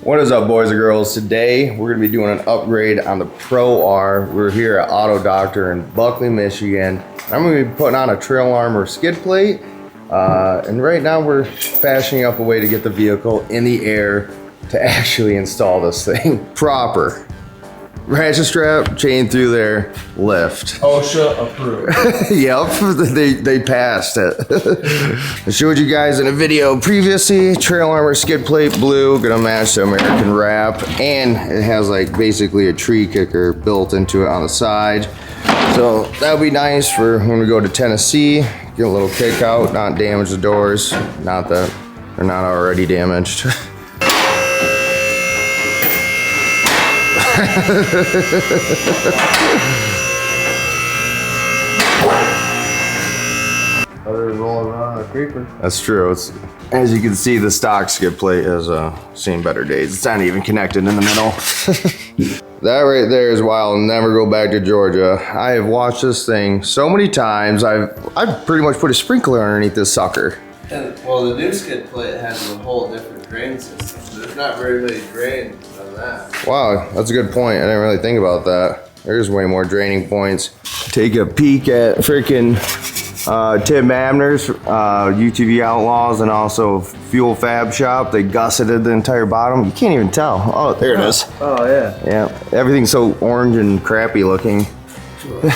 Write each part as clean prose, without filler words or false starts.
What is up, boys and girls? Today we're going to be doing an upgrade on the Pro R. We're here at Auto Doctor in Buckley, Michigan. I'm going to be putting on a trail armor skid plate, and right now we're fashioning up a way to get the vehicle in the air to actually install this thing proper. Ratchet strap, chain through there, lift. OSHA approved. Yep, they passed it. I showed you guys in a video previously, trail armor skid plate blue, gonna match the American wrap, and it has like basically a tree kicker built into it on the side. So that'll be nice for when we go to Tennessee, get a little kick out, not damage the doors, not that they're not already damaged. Other than rolling around a creeper. That's true. It's, as you can see, the stock skid plate has seen better days. It's not even connected in the middle. That right there is why I'll never go back to Georgia. I have watched this thing so many times. I've pretty much put a sprinkler underneath this sucker. And, well, the new skid plate has a whole different drain system. So there's not very many drains on that. Wow, that's a good point. I didn't really think about that. There's way more draining points. Take a peek at freaking Tim Abner's UTV Outlaws and also Fuel Fab Shop. They gusseted the entire bottom. You can't even tell. Oh, there it is. Oh, yeah. Yeah, everything's so orange and crappy looking.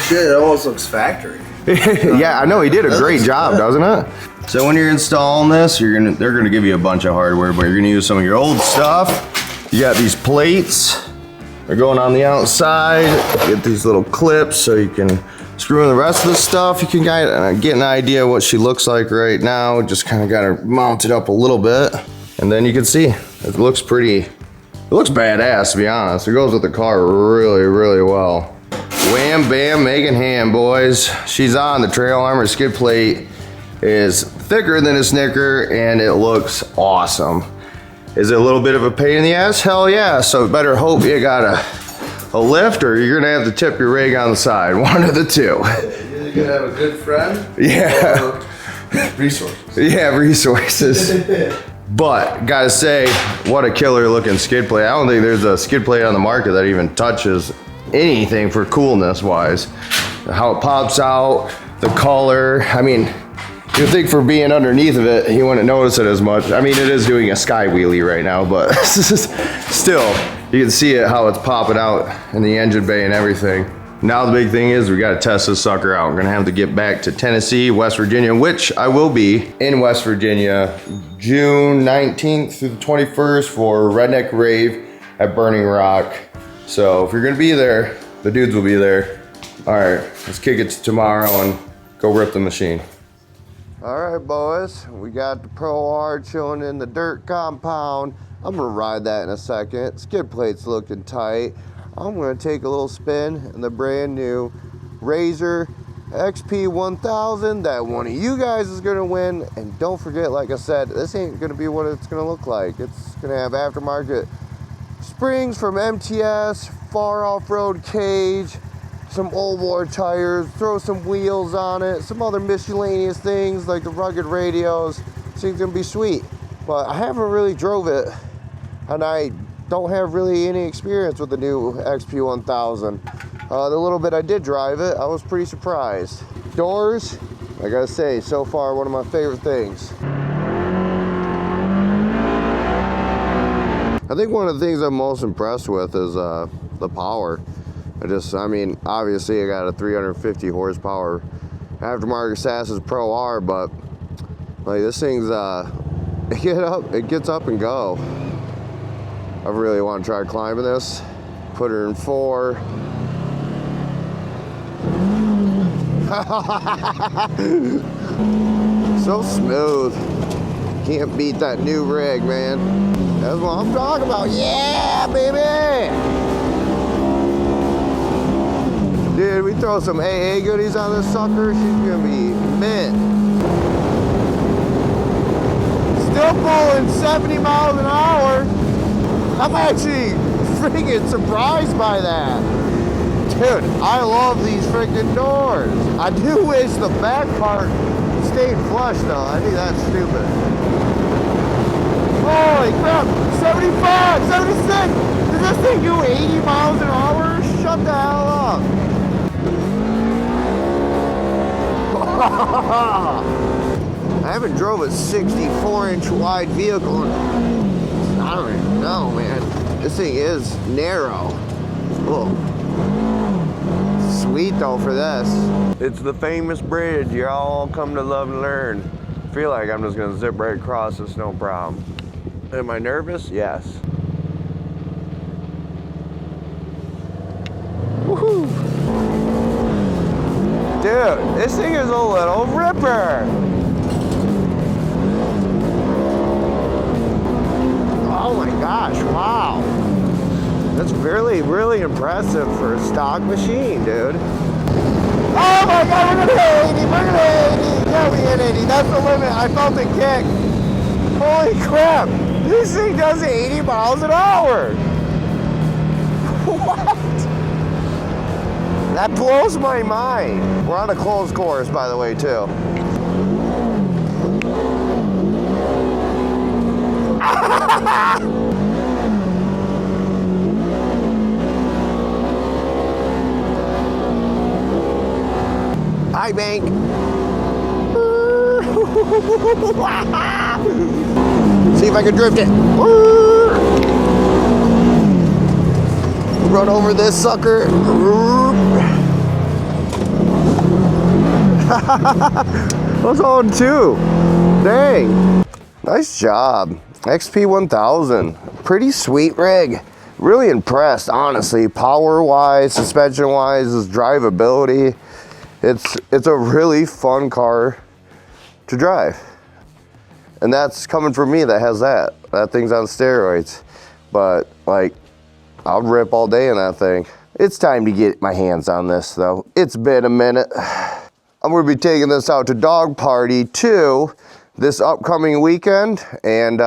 Shit, it almost looks factory. Yeah, I know, he did a great job, doesn't it? So when you're installing this, they're gonna give you a bunch of hardware, but you're gonna use some of your old stuff. You got these plates. They're going on the outside. Get these little clips so you can screw in the rest of the stuff. You can get an idea of what she looks like right now. Just kind of got her mounted up a little bit. And then you can see, it looks pretty, it looks badass, to be honest. It goes with the car really, really well. Wham, bam, making ham, boys. She's on. The trail armor skid plate is thicker than a Snicker, and it looks awesome. Is it a little bit of a pain in the ass? Hell yeah. So better hope you got a lift, or you're gonna have to tip your rig on the side. One of the two. You're either gonna have a good friend, Yeah. or resources. Yeah, resources. But gotta say, what a killer looking skid plate. I don't think there's a skid plate on the market that even touches anything for coolness wise. How it pops out, the color. I mean, you'd think for being underneath of it, you wouldn't notice it as much. I mean, it is doing a sky wheelie right now, but still, you can see it, how it's popping out in the engine bay and everything. Now the big thing is we gotta test this sucker out. We're gonna have to get back to Tennessee, West Virginia, which I will be in West Virginia, June 19th through the 21st for Redneck Rave at Burning Rock. So if you're gonna be there, the dudes will be there. All right, let's kick it to tomorrow and go rip the machine. All right, boys, we got the Pro R chilling in the dirt compound. I'm gonna ride that in a second. Skid plate's looking tight. I'm gonna take a little spin in the brand new Razor XP1000 that one of you guys is gonna win. And don't forget, like I said, this ain't gonna be what it's gonna look like. It's gonna have aftermarket springs from MTS, far off-road cage, some old war tires, throw some wheels on it, some other miscellaneous things like the rugged radios. This thing's gonna be sweet. But I haven't really drove it, and I don't have really any experience with the new XP1000. The little bit I did drive it, I was pretty surprised. Doors, I gotta say, so far one of my favorite things. I think one of the things I'm most impressed with is the power. I mean, obviously I got a 350 horsepower aftermarket Sass's Pro R, but like this thing's, it gets up and go. I really want to try climbing this. Put her in 4. So smooth. Can't beat that new rig, man. That's what I'm talking about. Yeah, baby! Dude, we throw some AA goodies on this sucker, she's gonna be mint. Still pulling 70 miles an hour. I'm actually freaking surprised by that. Dude, I love these freaking doors. I do wish the back part stayed flush though. I think that's stupid. Holy crap, 75, thing do 80 miles an hour? Shut the hell up. I haven't drove a 64-inch wide vehicle. I don't even know, man. This thing is narrow. Whoa. Sweet though for this. It's the famous bridge you all come to love and learn. I feel like I'm just gonna zip right across this, no problem. Am I nervous? Yes. Woohoo! Dude, this thing is a little ripper. Oh my gosh, wow. That's really impressive for a stock machine, dude. Oh my God, we're gonna hit 80, we're gonna hit 80. Yeah, we hit 80, that's the limit. I felt the kick. Holy crap, this thing does 80 miles an hour. What? That blows my mind. We're on a closed course, by the way, too. Hi, Bank. See if I can drift it. Run over this sucker. That's on two. Dang. Nice job. XP 1000. Pretty sweet rig. Really impressed, honestly. Power-wise, suspension-wise, its drivability. It's a really fun car to drive. And that's coming from me that has that. That thing's on steroids. But, like, I'll rip all day in that thing. It's time to get my hands on this, though. It's been a minute. I'm going to be taking this out to Dog Party 2 this upcoming weekend. And,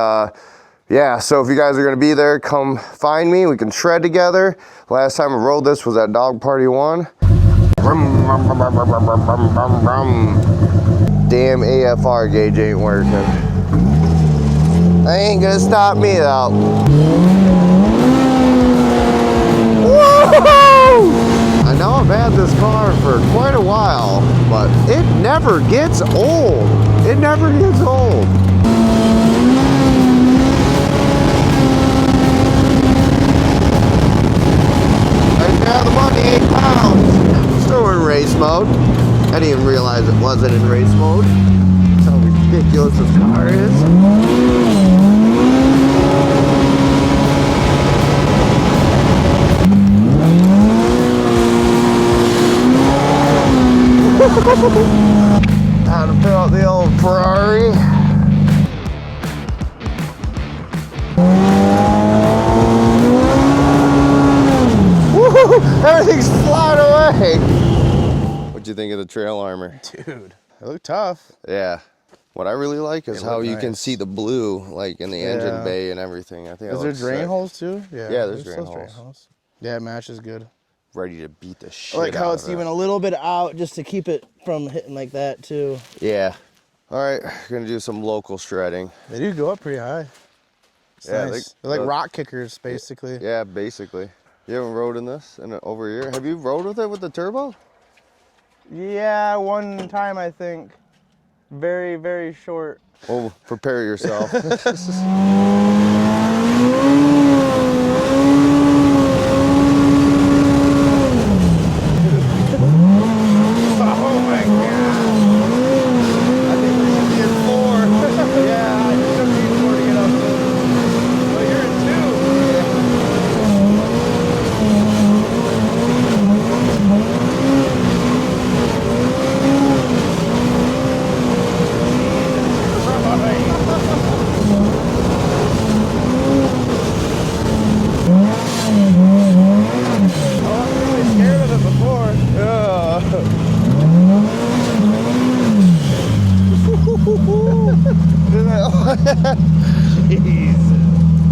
yeah, so if you guys are going to be there, come find me. We can shred together. Last time I rode this was at Dog Party 1. Damn AFR gauge ain't working. That ain't gonna stop me though. Woo! I know I've had this car for quite a while, but it never gets old. It never gets old. Right there, the money, 8 pounds. Still in race mode. I didn't even realize it wasn't in race mode. That's how ridiculous this car is. Time to fill out the old Ferrari. Woohoo! Everything's flying away. What'd you think of the trail armor? Dude, it looked tough. Yeah. What I really like is how you can see the blue, like in the engine bay and everything. I think. Is there drain holes too? Yeah, there's drain holes. Yeah, it matches good. Ready to beat the shit. I like how it's even a little bit out just to keep it from hitting like that too. Yeah. All right, gonna do some local shredding. They do go up pretty high. It's nice. They're like rock kickers, basically. Yeah, basically. You haven't rode in this in over a year? Have you rode with it with the turbo? Yeah, one time I think. Very, very short. Well, prepare yourself.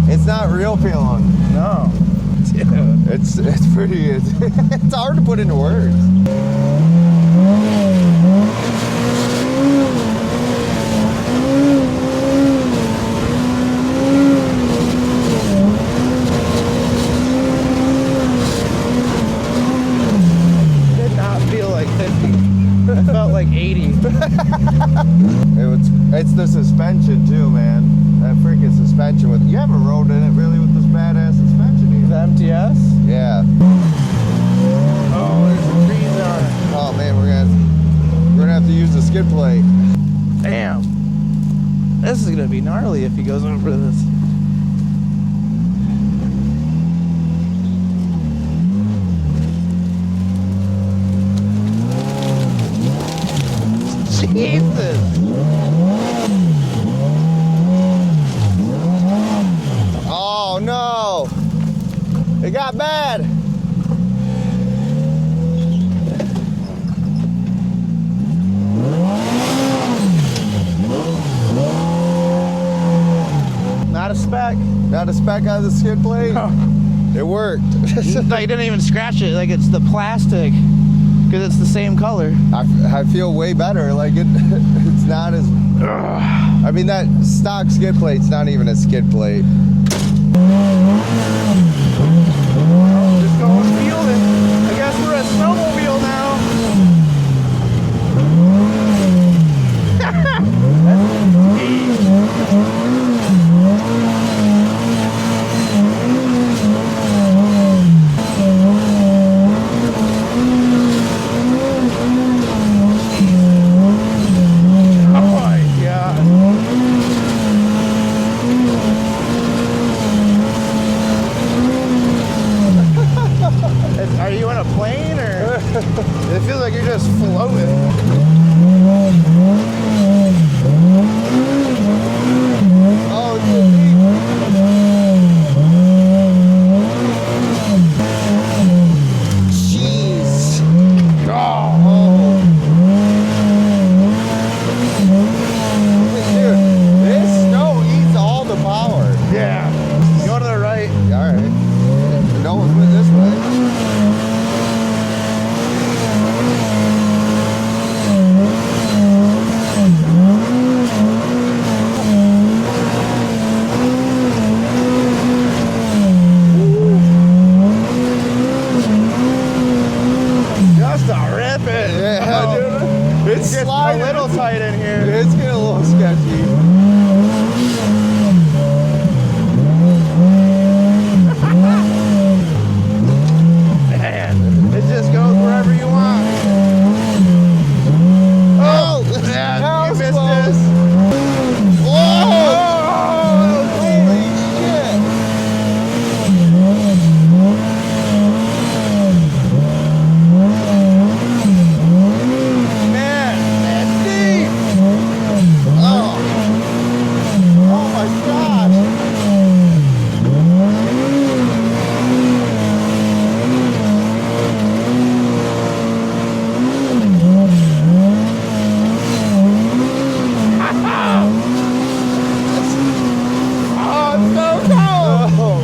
It's not real feeling. No. Dude. It's pretty, it's hard to put into words. It's the suspension too, man. That freaking suspension with, you haven't rode in it really with this badass suspension either. The MTS? Yeah. Oh, there's some trees on it. Oh man, we're gonna have to use the skid plate. Damn. This is gonna be gnarly if he goes over this. Jesus! Oh no! It got bad! Not a speck. Not a speck on the skid plate? No. It worked. No, you didn't even scratch it. Like it's the plastic. Because it's the same color. I feel way better. Like it's not as. I mean, that stock skid plate's not even a skid plate. Just going fielding. I guess we're a snowmobile now. Are you in a plane or? It feels like you're just floating. Oh, it's so deep. Jeez. Oh. Dude, this snow eats all the power. Yeah. Go to the right. All right. No one's went this way. Just to rip it. Yeah, dude. It's It's sliding. a little tight in here. It's getting a little sketchy. Man, it just goes wherever you want. Oh, Yeah, that you was missed close. this. Whoa! Holy shit! Man, that's deep. Oh. Oh my gosh! Oh, it's so cold.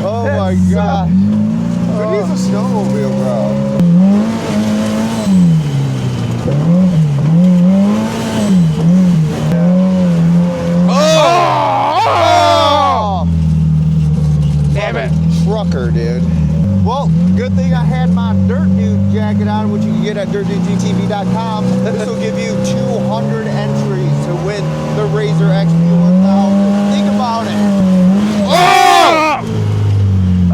Oh my gosh! Who needs a snowmobile, bro? Oh! Damn it. Trucker, dude. Well, good thing I had my Dirt Dude jacket on, which you can get at dirtdudesutv.com. This will give you 200 entries to win the Razor XP1000. Think about it. Oh!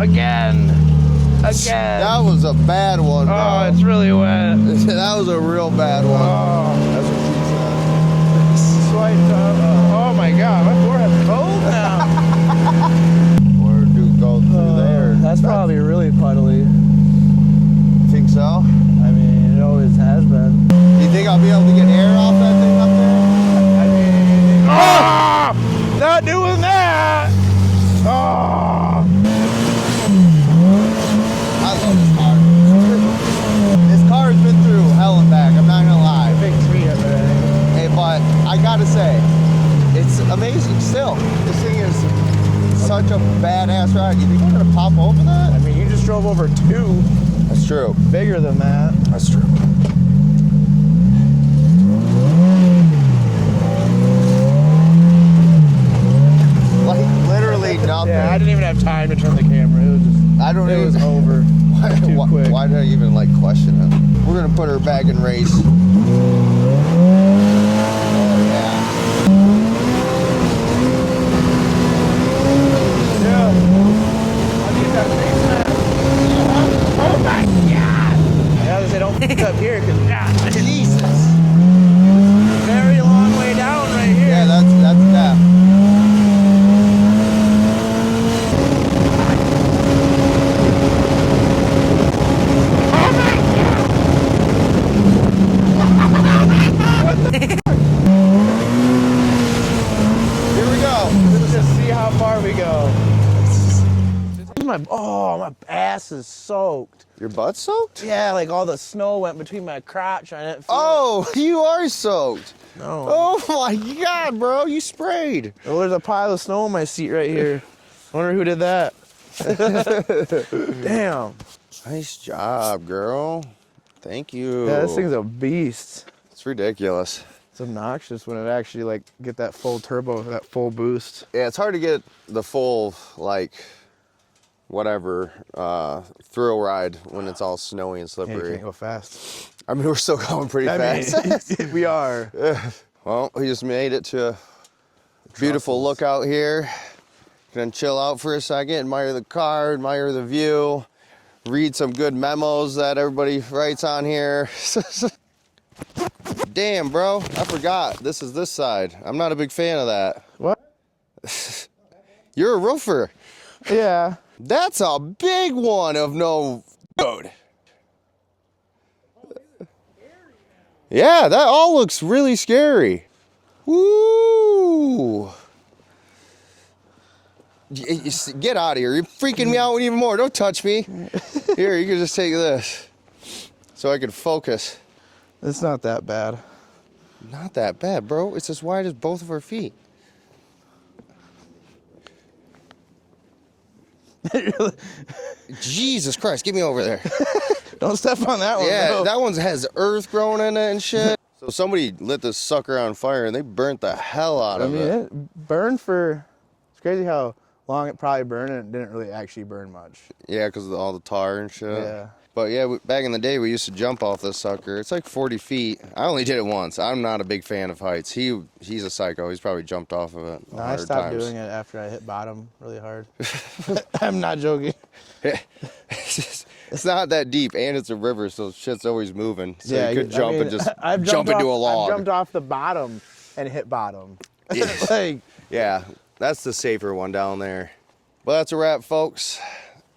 Again. That was a bad one, bro. Oh, it's really wet. That was a real bad one. Oh, That's what she said. swiped up. Oh my god, my forehead's cold now. Or do go through there. That's probably really puddly. Think so? I mean, it always has been. Do you think I'll be able to get air off that thing up there? I mean, oh, not doing that. Oh, I love this car. This car has been through hell and back, I'm not gonna lie. big tree up there. Hey, but I gotta say, it's amazing still. This thing is such a badass ride. You think we're gonna pop over that? I mean, you just drove over two That's true. bigger than that. That's true. Like literally nothing. Yeah, I didn't even have time to turn the camera. It was just, I don't it even. was over. Too quick. Why did I even like question it? We're gonna put her back in race. Oh yeah. my ass is soaked. Your butt soaked? Yeah, like all the snow went between my crotch. I didn't feel Oh, you are soaked. No. Oh my God, bro, you sprayed. Oh, there's a pile of snow in my seat right here. I wonder who did that. Damn. Nice job, girl. Thank you. Yeah, this thing's a beast. It's ridiculous. It's obnoxious when it actually like get that full turbo, that full boost. Yeah, it's hard to get the full, like, whatever, thrill ride when it's all snowy and Yeah, you slippery. can't go fast. I mean, we're still going pretty fast. We are. Well, we just made it to a beautiful lookout here. Gonna chill out for a second, admire the car, admire the view, read some good memos that everybody writes on here. Damn, bro, I forgot. This is this side. I'm not a big fan of that. What? You're a roofer. Yeah. That's a big one of no road. Yeah, that all looks really scary. Woo! Get out of here. You're freaking me out even more. Don't touch me. Here, you can just take this so I can focus. It's not that bad. Not that bad, bro. It's as wide as both of our feet. Jesus Christ, get me over there. Don't step on that one. Yeah, bro. that one has earth growing in it and shit. So somebody lit this sucker on fire and they burnt the hell out of it. It burned for, it's crazy how long it probably burned and it didn't really actually burn much. Yeah, because of all the tar and shit. Yeah. But yeah, back in the day, we used to jump off this sucker. It's like 40 feet. I only did it once. I'm not a big fan of heights. He's a psycho. He's probably jumped off of it 100 No, I stopped times. doing it after I hit bottom really hard. I'm not joking. It's not that deep, and it's a river, so shit's always moving. So Yeah, you could jump and just I've jump jumped into a log. I've jumped off the bottom and hit bottom. Yes. Like, Yeah, that's the safer one down there. Well, that's a wrap, folks.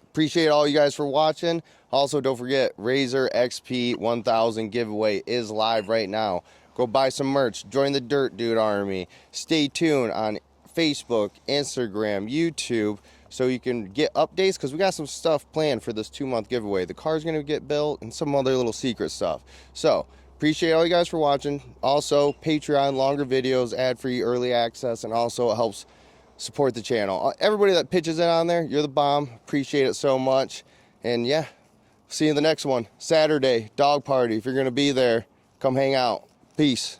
Appreciate all you guys for watching. Also, don't forget, Razor XP 1000 giveaway is live right now. Go buy some merch. Join the Dirt Dude Army. Stay tuned on Facebook, Instagram, YouTube, so you can get updates, because we got some stuff planned for this 2-month giveaway. The car's going to get built and some other little secret stuff. So, appreciate all you guys for watching. Also, Patreon, longer videos, ad-free, early access, and also it helps support the channel. Everybody that pitches in on there, you're the bomb. Appreciate it so much. And yeah, see you in the next one. Saturday, dog party. If you're going to be there, come hang out. Peace.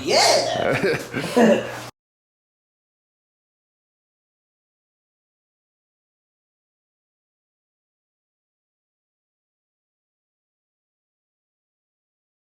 Yeah!